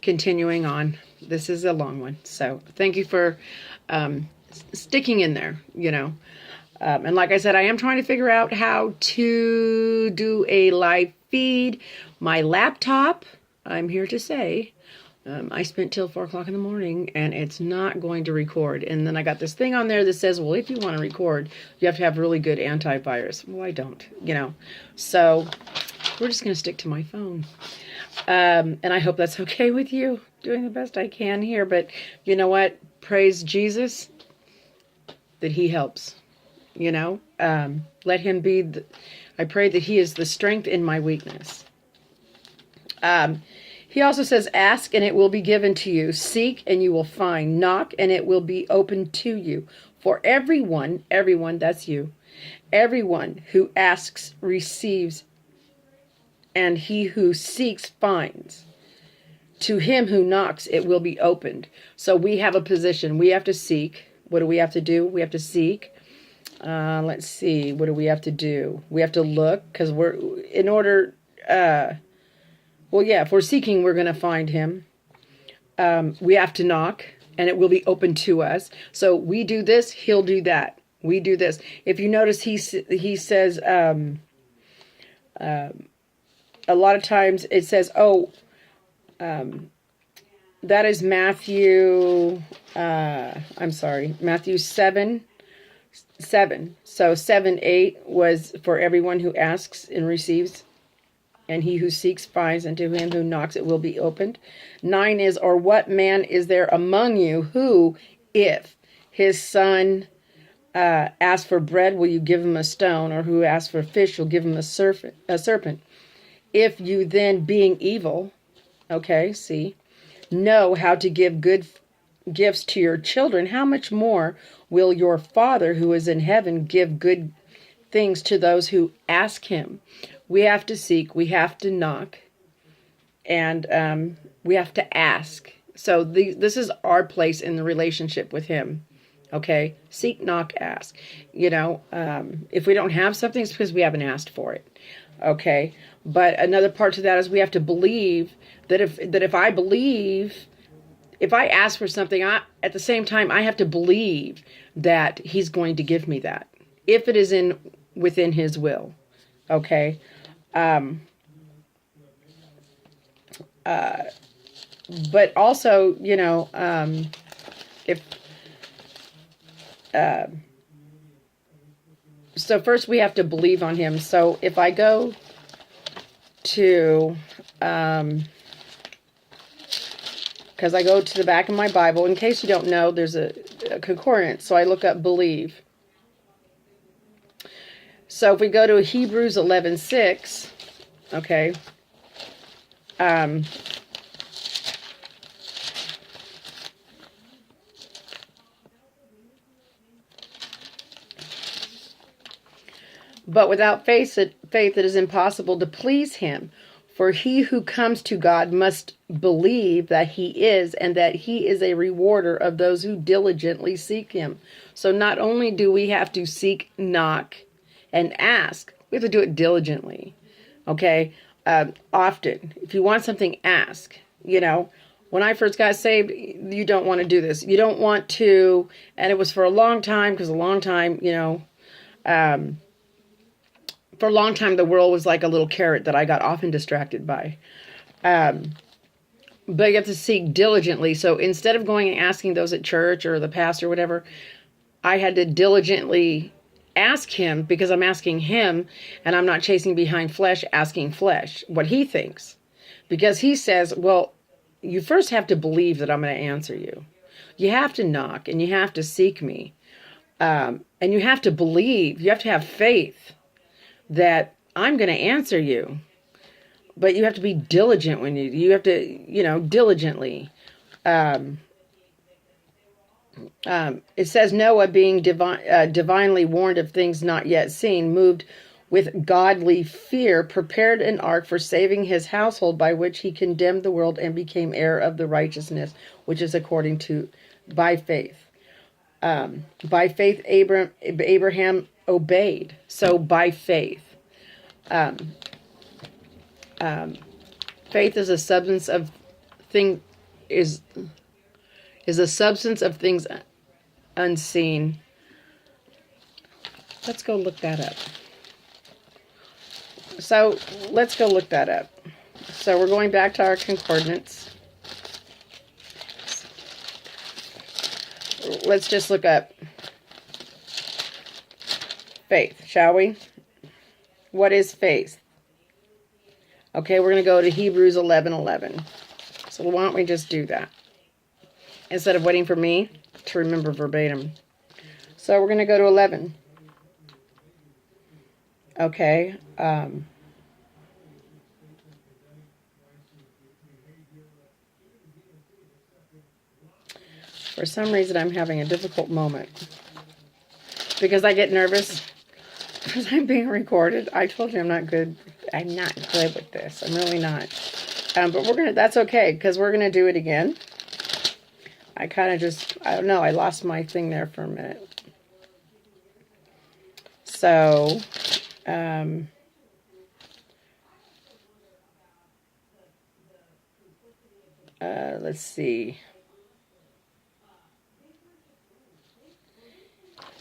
continuing on. This is a long one. So thank you for sticking in there, and like I said, I am trying to figure out how to do a live feed. My laptop, I'm here to say, I spent till 4 o'clock in the morning and it's not going to record. And then I got this thing on there that says, well, if you want to record, you have to have really good antivirus. Well, I don't, So we're just going to stick to my phone. And I hope that's okay with you. Doing the best I can here. But you know what? Praise Jesus that he helps. Let him be, I pray that he is the strength in my weakness. He also says, ask and it will be given to you. Seek and you will find. Knock and it will be opened to you. For everyone, that's you. Everyone who asks receives, and he who seeks finds. To him who knocks, it will be opened. So we have a position. We have to seek. What do we have to do? We have to seek. Let's see. What do we have to do? We have to look, because if we're seeking, we're going to find him. We have to knock, and it will be open to us. So we do this, he'll do that. We do this. If you notice, he says, a lot of times it says, that is Matthew, Matthew 7. So 7:8 was for everyone who asks and receives, and he who seeks finds, and to him who knocks it will be opened. 9 is, or what man is there among you who, if his son asks for bread, will you give him a stone? Or who asks for fish, you'll give him a serpent? If you then, being evil, know how to give good gifts to your children, how much more will your Father who is in heaven give good things to those who ask him? We have to seek, we have to knock, and we have to ask. So this is our place in the relationship with him. Okay? Seek, knock, ask. If we don't have something, it's because we haven't asked for it. Okay? But another part to that is we have to believe that if I ask for something, at the same time, I have to believe that he's going to give me that, if it is within his will. Okay? But also, so first we have to believe on him. So if I go to, because I go to the back of my Bible, in case you don't know, there's a concordance, so I look up believe. So if we go to Hebrews 11:6, okay, but without faith it is impossible to please him. For he who comes to God must believe that he is, and that he is a rewarder of those who diligently seek him. So not only do we have to seek, knock, and ask, we have to do it diligently. Okay? Often. If you want something, ask. When I first got saved, you don't want to do this. You don't want to, and it was for a long time, because for a long time, the world was like a little carrot that I got often distracted by. But you have to seek diligently. So instead of going and asking those at church or the pastor or whatever, I had to diligently ask him, because I'm asking him, and I'm not chasing behind flesh, asking flesh what he thinks. Because he says, well, you first have to believe that I'm going to answer you. You have to knock, and you have to seek me. And you have to believe. You have to have faith that I'm going to answer you. But you have to be diligent when you have to, diligently. It says Noah, being divinely warned of things not yet seen, moved with godly fear, prepared an ark for saving his household, by which he condemned the world and became heir of the righteousness, which is according to, by faith. By faith, Abraham obeyed. So by faith. Faith is a substance of is the substance of things unseen. Let's go look that up. So let's go look that up. So we're going back to our concordance. Let's just look up faith, shall we? What is faith? Okay, we're going to go to Hebrews 11:11. So why don't we just do that? Instead of waiting for me to remember verbatim. So we're going to go to 11. Okay. For some reason, I'm having a difficult moment. Because I get nervous. Because I'm being recorded. I told you I'm not good. I'm not good with this. I'm really not. But we're going to, that's okay. Because we're going to do it again. I kind of just, I don't know. I lost my thing there for a minute. So, let's see.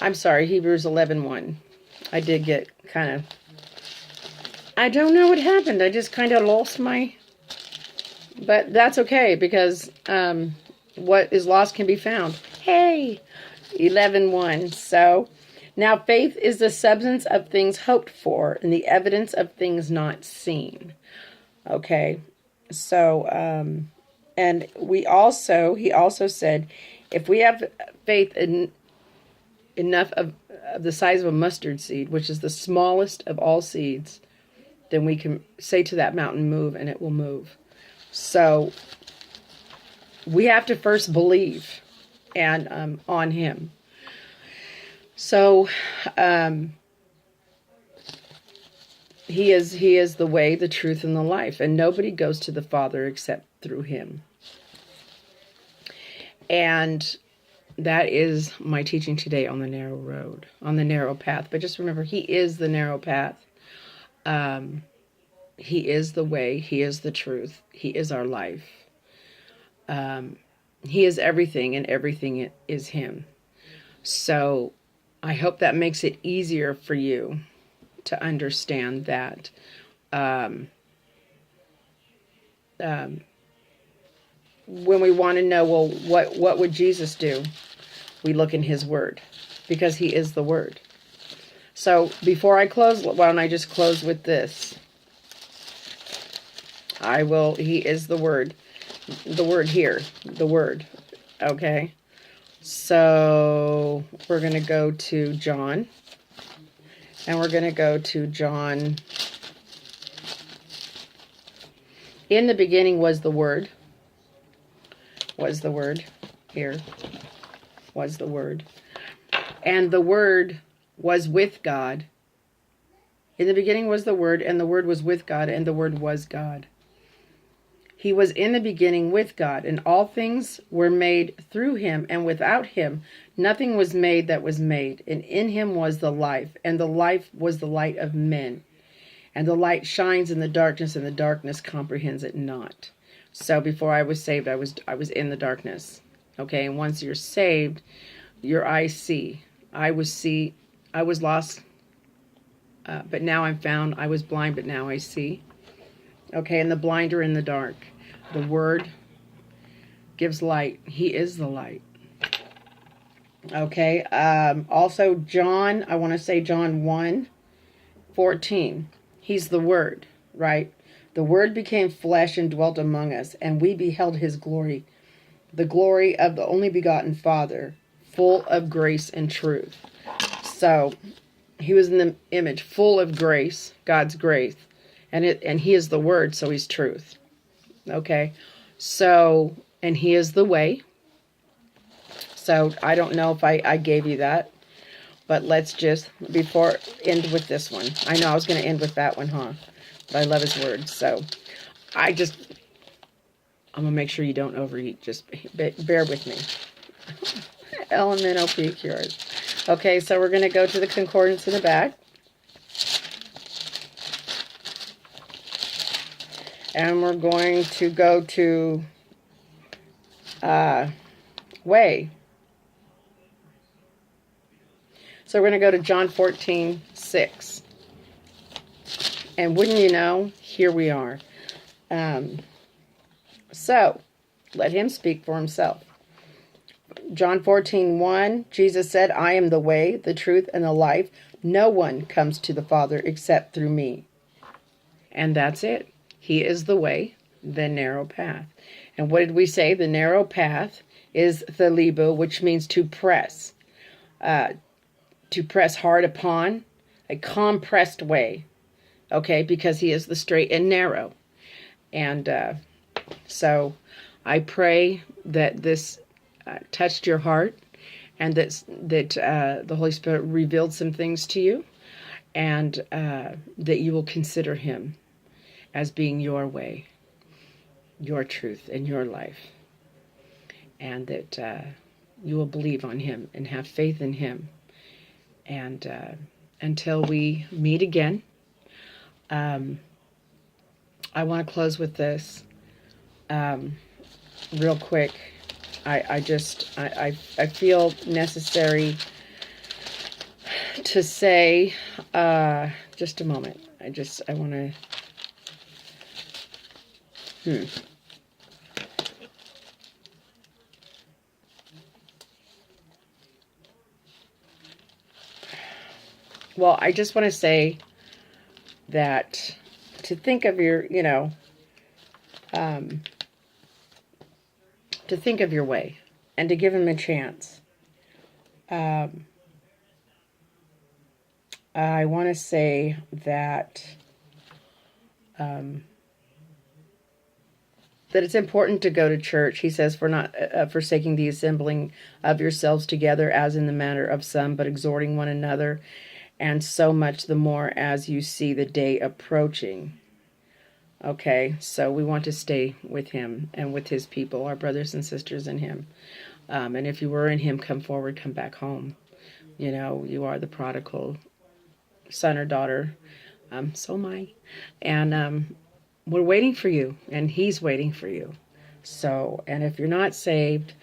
I'm sorry, Hebrews 11:1. I did get kind of, I don't know what happened. I just kind of lost my, but that's okay because what is lost can be found. Hey, 11:1. So, now faith is the substance of things hoped for and the evidence of things not seen. Okay, so, and he also said, if we have faith enough of the size of a mustard seed, which is the smallest of all seeds, then we can say to that mountain, move, and it will move. So we have to first believe and on him. So he is the way, the truth, and the life, and nobody goes to the Father except through him. And that is my teaching today on the narrow road, on the narrow path. But just remember, he is the narrow path. He is the way. He is the truth. He is our life. He is everything, and everything is him. So I hope that makes it easier for you to understand that when we want to know, well, what would Jesus do? We look in his word, because he is the word. So before I close, why don't I just close with this? He is the word. The word here, the word. Okay. So we're going to go to John. And we're going to go to John. In the beginning was the word. Was the word. Here. Was the word. And the word was with God. In the beginning was the word, and the word was with God, and the word was God. He was in the beginning with God, and all things were made through him, and without him nothing was made that was made. And in him was the life, and the life was the light of men. And the light shines in the darkness, and the darkness comprehends it not. So before I was saved, I was in the darkness. Okay, and once you're saved, your eyes see. I was lost, but now I'm found. I was blind, but now I see. Okay, and the blind are in the dark. The word gives light. He is the light. Okay, also John, I want to say John 1:14. He's the word, right? The word became flesh and dwelt among us, and we beheld his glory, the glory of the only begotten Father, full of grace and truth. So he was in the image, full of grace, God's grace, and he is the word, so he's truth. Okay, so, and he is the way. So I don't know if I gave you that, but let's just end with this one. I know I was going to end with that one, huh? But I love his word, so I'm going to make sure you don't overeat. Just bear with me. Elemental cures. Okay, so we're going to go to the concordance in the back. And we're going to go to way. So we're going to go to John 14:6. And wouldn't you know, here we are. So let him speak for himself. John 14:1, Jesus said, I am the way, the truth, and the life. No one comes to the Father except through me. And that's it. He is the way, the narrow path. And what did we say? The narrow path is thalibo, which means to press. To press hard upon, a compressed way. Okay, because he is the straight and narrow. And so I pray that this touched your heart, and that the Holy Spirit revealed some things to you, and that you will consider him as being your way, your truth, and your life, and that you will believe on him and have faith in him. And until we meet again, I want to close with this real quick. I feel necessary to say, just a moment. I want to, Well, I just want to say that to think of your, to think of your way and to give him a chance. I want to say that that it's important to go to church. He says, for not forsaking the assembling of yourselves together as in the manner of some, but exhorting one another, and so much the more as you see the day approaching. Okay, so we want to stay with him and with his people, our brothers and sisters in him. And if you were in him, come forward, come back home. You are the prodigal son or daughter. So am I. And we're waiting for you, and he's waiting for you. So, and if you're not saved,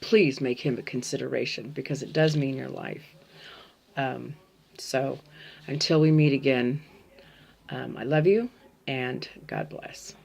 please make him a consideration, because it does mean your life. So until we meet again, I love you, and God bless.